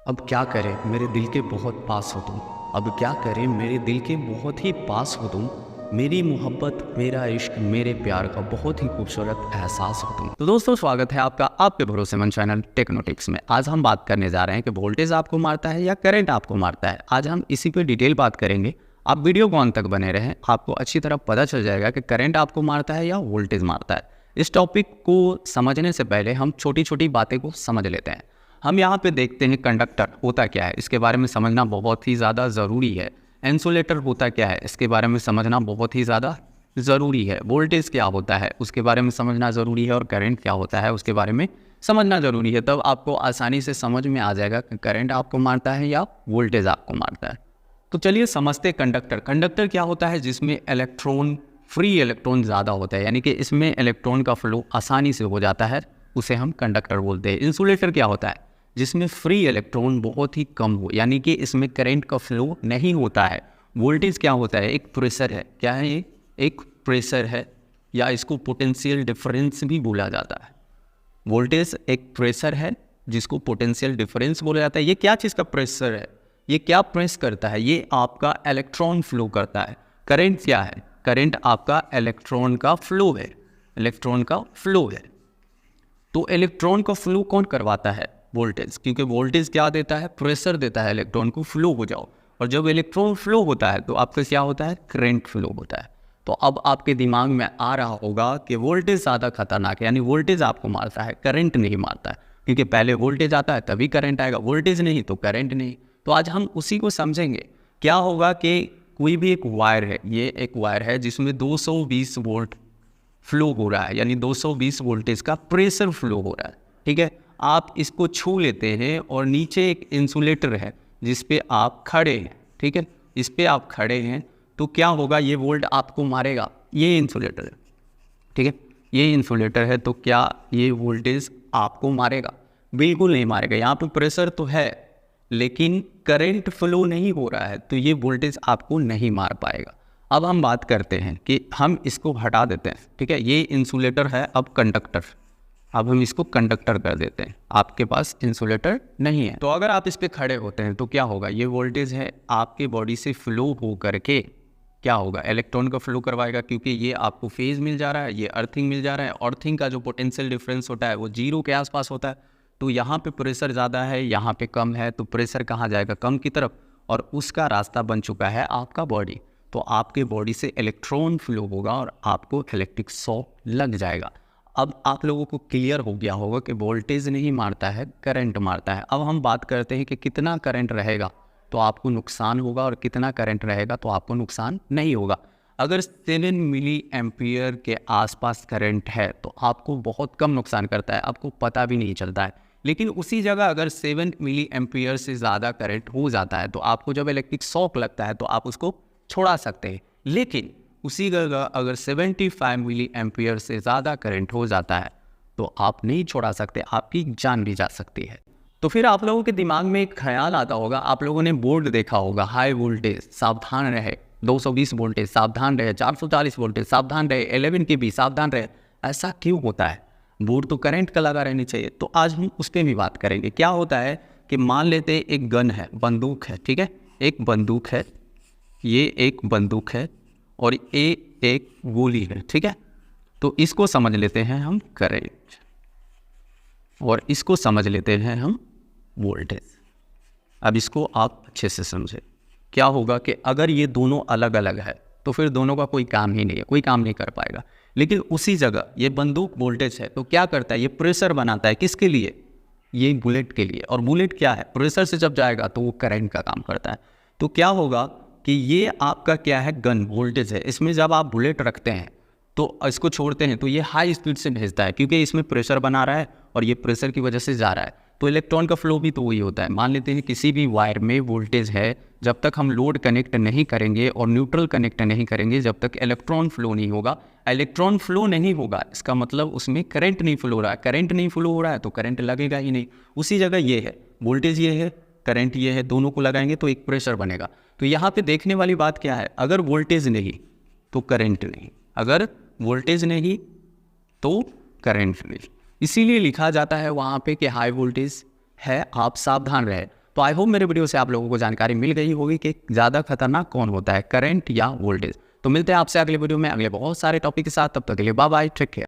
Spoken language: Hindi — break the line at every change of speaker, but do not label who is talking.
अब क्या करें मेरे दिल के बहुत पास हो तुम। अब क्या करें मेरे दिल के बहुत ही पास हो तुम। मेरी मोहब्बत मेरा इश्क मेरे प्यार का बहुत ही खूबसूरत एहसास हो तुम। तो दोस्तों, स्वागत है आपका आपके भरोसेमंद चैनल टेक्नोटिक्स में। आज हम बात करने जा रहे हैं कि वोल्टेज आपको मारता है या करंट आपको मारता है। आज हम इसी पे डिटेल बात करेंगे। आप वीडियो को अंत तक बने रहें, आपको अच्छी तरह पता चल जाएगा कि करंट आपको मारता है या वोल्टेज मारता है। इस टॉपिक को समझने से पहले हम छोटी छोटी बातें को समझ लेते हैं। हम यहाँ पे देखते हैं कंडक्टर होता क्या है, इसके बारे में समझना बहुत ही ज़्यादा ज़रूरी है। इंसुलेटर होता क्या है, इसके बारे में समझना बहुत ही ज़्यादा ज़रूरी है। वोल्टेज क्या होता है उसके बारे में समझना ज़रूरी है, और करंट क्या होता है उसके बारे में समझना ज़रूरी है। तब आपको आसानी से समझ में आ जाएगा कि करंट आपको मारता है या वोल्टेज आपको मारता है। तो चलिए समझते कंडक्टर। कंडक्टर क्या होता है, जिसमें इलेक्ट्रॉन फ्री इलेक्ट्रॉन ज़्यादा होता है, यानी कि इसमें इलेक्ट्रॉन का फ्लो आसानी से हो जाता है, उसे हम कंडक्टर बोलते हैं। इंसुलेटर क्या होता है, जिसमें फ्री इलेक्ट्रॉन बहुत ही कम हो, यानी कि इसमें करंट का फ्लो नहीं होता है। वोल्टेज क्या होता है, एक प्रेशर है। क्या है ये, एक प्रेशर है, या इसको पोटेंशियल डिफरेंस भी बोला जाता है। वोल्टेज एक प्रेशर है जिसको पोटेंशियल डिफरेंस बोला जाता है। ये क्या चीज़ का प्रेशर है, ये क्या प्रेस करता है, ये आपका इलेक्ट्रॉन फ्लो करता है। करंट क्या है, करंट आपका इलेक्ट्रॉन का फ्लो है, इलेक्ट्रॉन का फ्लो है। तो इलेक्ट्रॉन का फ्लो कौन करवाता है, वोल्टेज। क्योंकि वोल्टेज क्या देता है, प्रेशर देता है, इलेक्ट्रॉन को फ्लो हो जाओ। और जब इलेक्ट्रॉन फ्लो होता है तो आपका क्या होता है, करंट फ्लो होता है। तो अब आपके दिमाग में आ रहा होगा कि वोल्टेज ज़्यादा खतरनाक है, यानी वोल्टेज आपको मारता है, करंट नहीं मारता है। क्योंकि पहले वोल्टेज आता है तभी करंट आएगा, वोल्टेज नहीं तो करंट नहीं। तो आज हम उसी को समझेंगे। क्या होगा कि कोई भी एक वायर है, ये एक वायर है जिसमें 220 वोल्ट फ्लो हो रहा है, यानी 220 वोल्टेज का प्रेशर फ्लो हो रहा है। ठीक है, आप इसको छू लेते हैं और नीचे एक इंसुलेटर है जिस पे आप खड़े हैं। ठीक है, इस पे आप खड़े हैं तो क्या होगा, ये वोल्ट आपको मारेगा। ये इंसुलेटर है, ठीक है, ये इंसुलेटर है, तो क्या ये वोल्टेज आपको मारेगा? बिल्कुल नहीं मारेगा। यहाँ पे प्रेशर तो है लेकिन करंट फ्लो नहीं हो रहा है, तो ये वोल्टेज आपको नहीं मार पाएगा। अब हम बात करते हैं कि हम इसको हटा देते हैं। ठीक है, ये इंसुलेटर है, अब कंडक्टर। अब हम इसको कंडक्टर कर देते हैं, आपके पास इंसुलेटर नहीं है। तो अगर आप इस पर खड़े होते हैं तो क्या होगा, ये वोल्टेज है आपके बॉडी से फ्लो हो करके क्या होगा, इलेक्ट्रॉन का फ्लो करवाएगा। क्योंकि ये आपको फेज मिल जा रहा है, ये अर्थिंग मिल जा रहा है। अर्थिंग का जो पोटेंशियल डिफरेंस होता है वो 0 के आसपास होता है। तो यहाँ पे प्रेशर ज़्यादा है, यहाँ पे कम है, तो प्रेशर कहाँ जाएगा, कम की तरफ, और उसका रास्ता बन चुका है आपका बॉडी। तो आपके बॉडी से इलेक्ट्रॉन फ्लो होगा और आपको इलेक्ट्रिक शॉक लग जाएगा। अब आप लोगों को क्लियर हो गया होगा कि वोल्टेज नहीं मारता है, करंट मारता है। अब हम बात करते हैं कि कितना करंट रहेगा तो आपको नुकसान होगा और कितना करंट रहेगा तो आपको नुकसान नहीं होगा। अगर 7 मिली एम्पियर के आसपास करंट है तो आपको बहुत कम नुकसान करता है, आपको पता भी नहीं चलता है। लेकिन उसी जगह अगर 7 मिली एम्पियर से ज़्यादा करंट हो जाता है तो आपको जब इलेक्ट्रिक शॉक लगता है तो आप उसको छोड़ा सकते हैं। लेकिन उसी जगह अगर 75 मिली एम्पियर से ज़्यादा करंट हो जाता है तो आप नहीं छोड़ा सकते, आपकी जान भी जा सकती है। तो फिर आप लोगों के दिमाग में एक ख्याल आता होगा, आप लोगों ने बोर्ड देखा होगा, हाई वोल्टेज सावधान रहे, 220 वोल्टेज सावधान रहे, 440 वोल्टेज सावधान रहे, 11 के भी सावधान रहे। ऐसा क्यों होता है, बोर्ड तो करंट का लगा रहनी चाहिए। तो आज हम उस पर भी बात करेंगे। क्या होता है कि मान लेते हैं एक गन है, बंदूक है, ठीक है, एक बंदूक है, ये एक बंदूक है और ये एक गोली है। ठीक है, तो इसको समझ लेते हैं हम करंट और इसको समझ लेते हैं हम वोल्टेज। अब इसको आप अच्छे से समझे। क्या होगा कि अगर ये दोनों अलग अलग है तो फिर दोनों का कोई काम ही नहीं है, कोई काम नहीं कर पाएगा। लेकिन उसी जगह ये बंदूक वोल्टेज है तो क्या करता है, ये प्रेशर बनाता है, किसके लिए, ये बुलेट के लिए। और बुलेट क्या है, प्रेशर से जब जाएगा तो वो करंट का काम करता है। तो क्या होगा कि ये आपका क्या है, गन वोल्टेज है, इसमें जब आप बुलेट रखते हैं तो इसको छोड़ते हैं तो ये हाई स्पीड से भेजता है, क्योंकि इसमें प्रेशर बना रहा है और ये प्रेशर की वजह से जा रहा है। तो इलेक्ट्रॉन का फ्लो भी तो वही होता है। मान लेते हैं किसी भी वायर में वोल्टेज है, जब तक हम लोड कनेक्ट नहीं करेंगे और न्यूट्रल कनेक्ट नहीं करेंगे, जब तक इलेक्ट्रॉन फ्लो नहीं होगा। इलेक्ट्रॉन फ्लो नहीं होगा इसका मतलब उसमें करंट नहीं फ्लो हो रहा है, करंट नहीं फ्लो हो रहा है तो करंट लगेगा ही नहीं। उसी जगह ये है, वोल्टेज ये है, करंट ये है, दोनों को लगाएंगे तो एक प्रेशर बनेगा। तो यहाँ पे देखने वाली बात क्या है, अगर वोल्टेज नहीं तो करंट नहीं, अगर वोल्टेज नहीं तो करंट नहीं। इसीलिए लिखा जाता है वहाँ पे कि हाई वोल्टेज है, आप सावधान रहे। तो आई होप मेरे वीडियो से आप लोगों को जानकारी मिल गई होगी कि ज़्यादा खतरनाक कौन होता है, करंट या वोल्टेज। तो मिलते हैं आपसे अगले वीडियो में अगले बहुत सारे टॉपिक के साथ, तब तक के लिए बाय बाय, टेक केयर।